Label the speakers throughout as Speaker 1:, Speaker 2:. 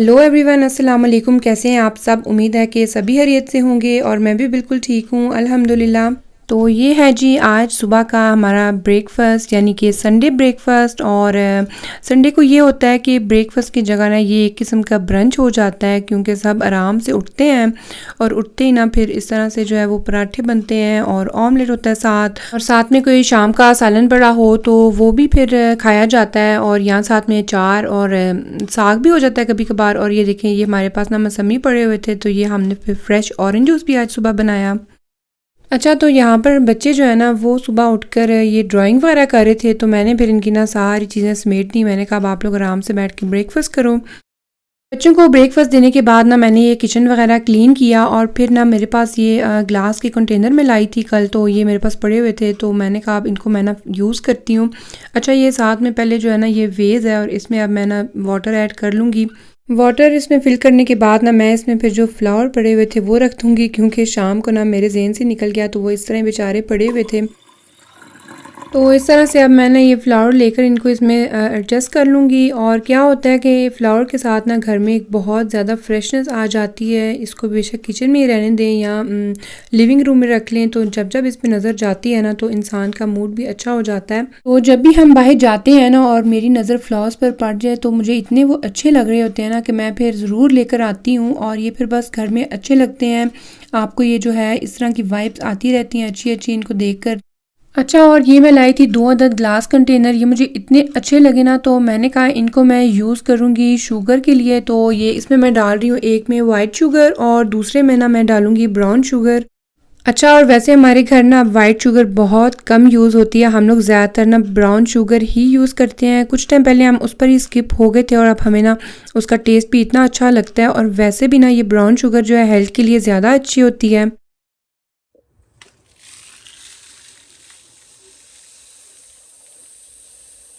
Speaker 1: Hello everyone, अस्सलाम वालेकुम। कैसे हैं आप सब? उम्मीद है कि सभी खैरियत से होंगे और मैं भी बिल्कुल ठीक हूँ, अल्हम्दुलिल्लाह। तो ये है जी आज सुबह का हमारा ब्रेकफ़ास्ट, यानी कि संडे ब्रेकफ़ास्ट। और संडे को ये होता है कि ब्रेकफ़ास्ट की जगह ना ये एक किस्म का ब्रंच हो जाता है, क्योंकि सब आराम से उठते हैं और उठते ही ना फिर इस तरह से जो है वो पराठे बनते हैं और ऑमलेट होता है साथ, और साथ में कोई शाम का सालन पड़ा हो तो वो भी फिर खाया जाता है। और यहाँ साथ में अचार और साग भी हो जाता है कभी कभार। और ये देखें, ये हमारे पास ना मौसमी पड़े हुए थे, तो ये हमने फिर फ्रेश ऑरेंज जूस भी आज सुबह बनाया। अच्छा, तो यहाँ पर बच्चे जो है ना वो सुबह उठकर ये ड्राइंग वगैरह कर रहे थे, तो मैंने फिर इनकी ना सारी चीज़ें समेट दी। मैंने कहा अब आप लोग आराम से बैठ के ब्रेकफास्ट करो। बच्चों को ब्रेकफास्ट देने के बाद ना मैंने ये किचन वगैरह क्लीन किया, और फिर ना मेरे पास ये ग्लास के कंटेनर में लाई थी कल, तो ये मेरे पास पड़े हुए थे, तो मैंने कहा अब इनको मैं ना यूज़ करती हूँ। अच्छा, ये साथ में पहले जो है ना ये वेज़ है और इसमें अब मैं ना वाटर ऐड कर लूँगी। वाटर इसमें फ़िल करने के बाद ना मैं इसमें फिर जो फ्लावर पड़े हुए थे वो रख दूँगी, क्योंकि शाम को ना मेरे ज़हन से निकल गया, तो वो इस तरह बेचारे पड़े हुए थे। तो इस तरह से अब मैं ना ये फ्लावर लेकर इनको इसमें एडजस्ट कर लूँगी। और क्या होता है कि फ्लावर के साथ ना घर में एक बहुत ज़्यादा फ्रेशनेस आ जाती है। इसको बेशक किचन में ही रहने दें या लिविंग रूम में रख लें, तो जब जब इस पे नज़र जाती है ना तो इंसान का मूड भी अच्छा हो जाता है। तो जब भी हम बाहर जाते हैं ना और मेरी नज़र फ्लावर्स पर पड़ जाए तो मुझे इतने वो अच्छे लग रहे होते हैं ना कि मैं फिर ज़रूर लेकर आती हूँ, और ये फिर बस घर में अच्छे लगते हैं। आपको ये जो है इस तरह की वाइब्स आती रहती हैं अच्छी अच्छी इनको देख कर। अच्छा, और ये मैं लाई थी 2 अदद ग्लास कंटेनर। ये मुझे इतने अच्छे लगे ना, तो मैंने कहा इनको मैं यूज़ करूँगी शुगर के लिए। तो ये इसमें मैं डाल रही हूँ, एक में वाइट शुगर और दूसरे में ना मैं डालूँगी ब्राउन शुगर। अच्छा, और वैसे हमारे घर ना वाइट शुगर बहुत कम यूज़ होती है, हम लोग ज़्यादातर ना ब्राउन शुगर ही यूज़ करते हैं। कुछ टाइम पहले हम उस पर ही स्किप हो गए थे, और अब हमें ना उसका टेस्ट भी इतना अच्छा लगता है। और वैसे भी ना ये ब्राउन शुगर जो है हेल्थ के लिए ज़्यादा अच्छी होती है।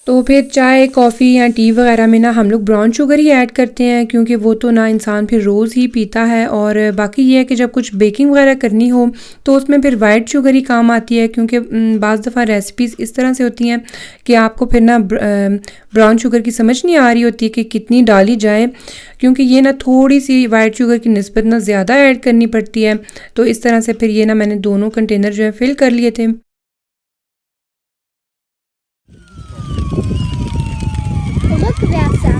Speaker 1: तो फिर चाय, कॉफ़ी या टी वगैरह में ना हम लोग ब्राउन शुगर ही ऐड करते हैं, क्योंकि वो तो ना इंसान फिर रोज़ ही पीता है। और बाकी ये है कि जब कुछ बेकिंग वगैरह करनी हो तो उसमें फिर वाइट शुगर ही काम आती है, क्योंकि बाज़ दफ़ा रेसिपीज़ इस तरह से होती हैं कि आपको फिर ना ब्राउन शुगर की समझ नहीं आ रही होती कि कितनी डाली जाए, क्योंकि ये ना थोड़ी सी वाइट शुगर की निस्बत ना ज़्यादा ऐड करनी पड़ती है। तो इस तरह से फिर ये ना मैंने दोनों कंटेनर जो है फ़िल कर लिए थे।
Speaker 2: Look, Vyasa.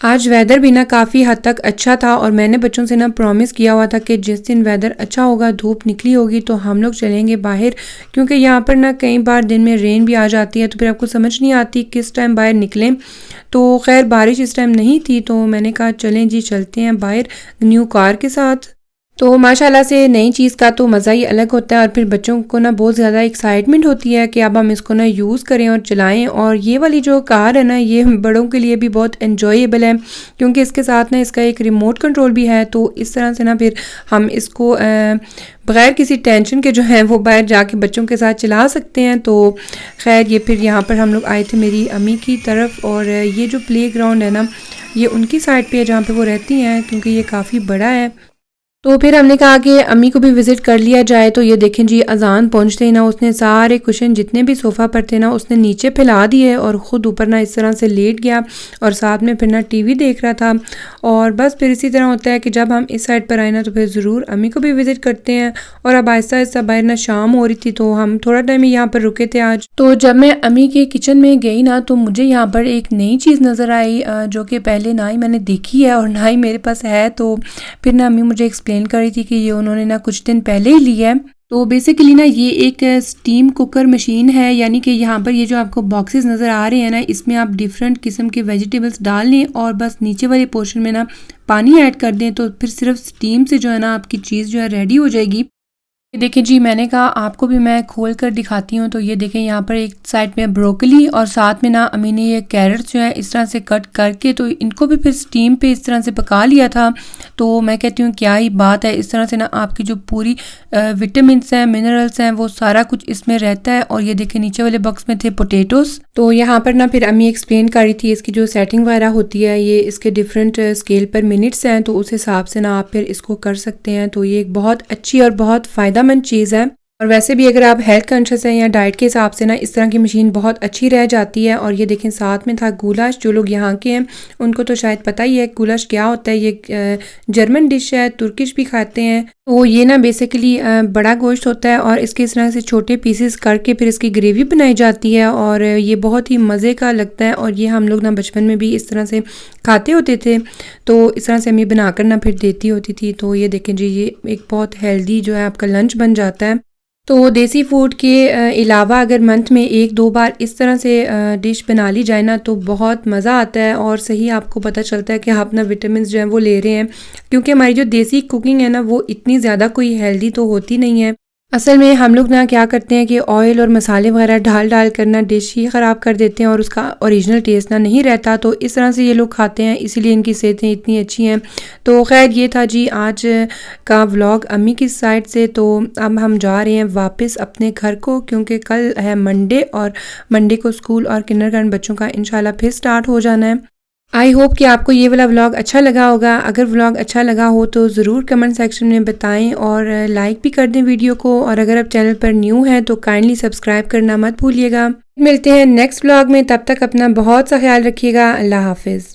Speaker 1: आज वेदर भी ना काफ़ी हद तक अच्छा था, और मैंने बच्चों से ना प्रॉमिस किया हुआ था कि जिस दिन वेदर अच्छा होगा, धूप निकली होगी, तो हम लोग चलेंगे बाहर, क्योंकि यहाँ पर ना कई बार दिन में रेन भी आ जाती है, तो फिर आपको समझ नहीं आती किस टाइम बाहर निकलें। तो खैर बारिश इस टाइम नहीं थी, तो मैंने कहा चलें जी, चलते हैं बाहर न्यू कार के साथ। तो माशाल्लाह से नई चीज़ का तो मज़ा ही अलग होता है, और फिर बच्चों को ना बहुत ज़्यादा एक्साइटमेंट होती है कि अब हम इसको ना यूज़ करें और चलाएं। और ये वाली जो कार है ना, ये बड़ों के लिए भी बहुत एन्जॉयबल है, क्योंकि इसके साथ ना इसका एक रिमोट कंट्रोल भी है। तो इस तरह से ना फिर हम इसको बग़ैर किसी टेंशन के जो है वो बाहर जाके बच्चों के साथ चला सकते हैं। तो खैर ये फिर यहाँ पर हम लोग आए थे मेरी अम्मी की तरफ, और ये जो प्ले ग्राउंड है ना ये उनकी साइड पे है जहाँ पे वो रहती हैं, क्योंकि ये काफ़ी बड़ा है। तो फिर हमने कहा कि अम्मी को भी विज़िट कर लिया जाए। तो ये देखें जी, अज़ान पहुंचते ही ना उसने सारे कुशन जितने भी सोफ़ा पर थे ना उसने नीचे फैला दिए, और ख़ुद ऊपर ना इस तरह से लेट गया, और साथ में फिर ना टीवी देख रहा था। और बस फिर इसी तरह होता है कि जब हम इस साइड पर आए ना तो फिर ज़रूर अम्मी को भी विज़िट करते हैं। और अब आहिस्ता आहिस्ता बाहर ना शाम हो रही थी, तो हम थोड़ा टाइम ही यहाँ पर रुके थे आज। तो जब मैं अम्मी के किचन में गई ना तो मुझे यहाँ पर एक नई चीज़ नज़र आई, जो कि पहले ना ही मैंने देखी है और ना ही मेरे पास है। तो फिर ना अम्मी मुझे एक्सप्लेन कर रही थी कि ये उन्होंने ना कुछ दिन पहले ही लिया है। तो बेसिकली ना ये एक स्टीम कुकर मशीन है, यानी कि यहाँ पर ये जो आपको बॉक्सेस नज़र आ रहे हैं ना, इसमें आप डिफरेंट किस्म के वेजिटेबल्स डाल लें और बस नीचे वाले पोर्शन में ना पानी ऐड कर दें, तो फिर सिर्फ स्टीम से जो है ना आपकी चीज़ जो है रेडी हो जाएगी। ये देखें जी, मैंने कहा आपको भी मैं खोल कर दिखाती हूँ। तो ये देखें, यहाँ पर एक साइड में ब्रोकली और साथ में ना अम्मी ने ये कैरेट्स जो है इस तरह से कट करके तो इनको भी फिर स्टीम पे इस तरह से पका लिया था। तो मैं कहती हूँ क्या ही बात है, इस तरह से ना आपकी जो पूरी विटामिन्स हैं, मिनरल्स हैं, वो सारा कुछ इसमें रहता है। और ये देखें नीचे वाले बॉक्स में थे पोटैटोस। तो यहाँ पर ना फिर अम्मी एक्सप्लेन कर रही थी इसकी जो सेटिंग वगैरह होती है, ये इसके डिफरेंट स्केल पर मिनट्स हैं, तो उस हिसाब से ना आप फिर इसको कर सकते हैं। तो ये एक बहुत अच्छी और बहुत फ़ायदेमंद चीज़ है। और वैसे भी अगर आप हेल्थ कॉन्शियस हैं या डाइट के हिसाब से ना इस तरह की मशीन बहुत अच्छी रह जाती है। और ये देखें साथ में था गुलाश, जो लोग यहाँ के हैं उनको तो शायद पता ही है गुलाश क्या होता है। ये जर्मन डिश है, तुर्किश भी खाते हैं। तो ये ना बेसिकली बड़ा गोश्त होता है और इसके इस तरह से छोटे पीसेस करके फिर इसकी ग्रेवी बनाई जाती है और ये बहुत ही मज़े का लगता है। और ये हम लोग ना बचपन में भी इस तरह से खाते होते थे, तो इस तरह से अम्मी बनाकर ना फिर देती होती थी। तो ये देखें जी, ये एक बहुत हेल्दी जो है आपका लंच बन जाता है। तो देसी फूड के अलावा अगर मंथ में 1-2 बार इस तरह से डिश बना ली जाए ना तो बहुत मज़ा आता है और सही आपको पता चलता है कि आप अपना विटामिन जो है वो ले रहे हैं। क्योंकि हमारी जो देसी कुकिंग है ना वो इतनी ज़्यादा कोई हेल्दी तो होती नहीं है। असल में हम लोग ना क्या करते हैं कि ऑयल और मसाले वगैरह डाल कर ना डिश ही ख़राब कर देते हैं और उसका ओरिजिनल टेस्ट ना नहीं रहता। तो इस तरह से ये लोग खाते हैं, इसीलिए इनकी सेहतें इतनी अच्छी हैं। तो खैर ये था जी आज का व्लॉग अम्मी की साइड से। तो अब हम जा रहे हैं वापस अपने घर को, क्योंकि कल है मंडे और मंडे को स्कूल और किंडरगार्टन बच्चों का इंशाल्लाह फिर स्टार्ट हो जाना है। आई होप कि आपको ये वाला व्लॉग अच्छा लगा होगा। अगर व्लॉग अच्छा लगा हो तो ज़रूर कमेंट सेक्शन में बताएं और लाइक भी कर दें वीडियो को। और अगर आप चैनल पर न्यू हैं तो काइंडली सब्सक्राइब करना मत भूलिएगा। मिलते हैं नेक्स्ट व्लॉग में, तब तक अपना बहुत सा ख्याल रखिएगा। अल्लाह हाफिज़।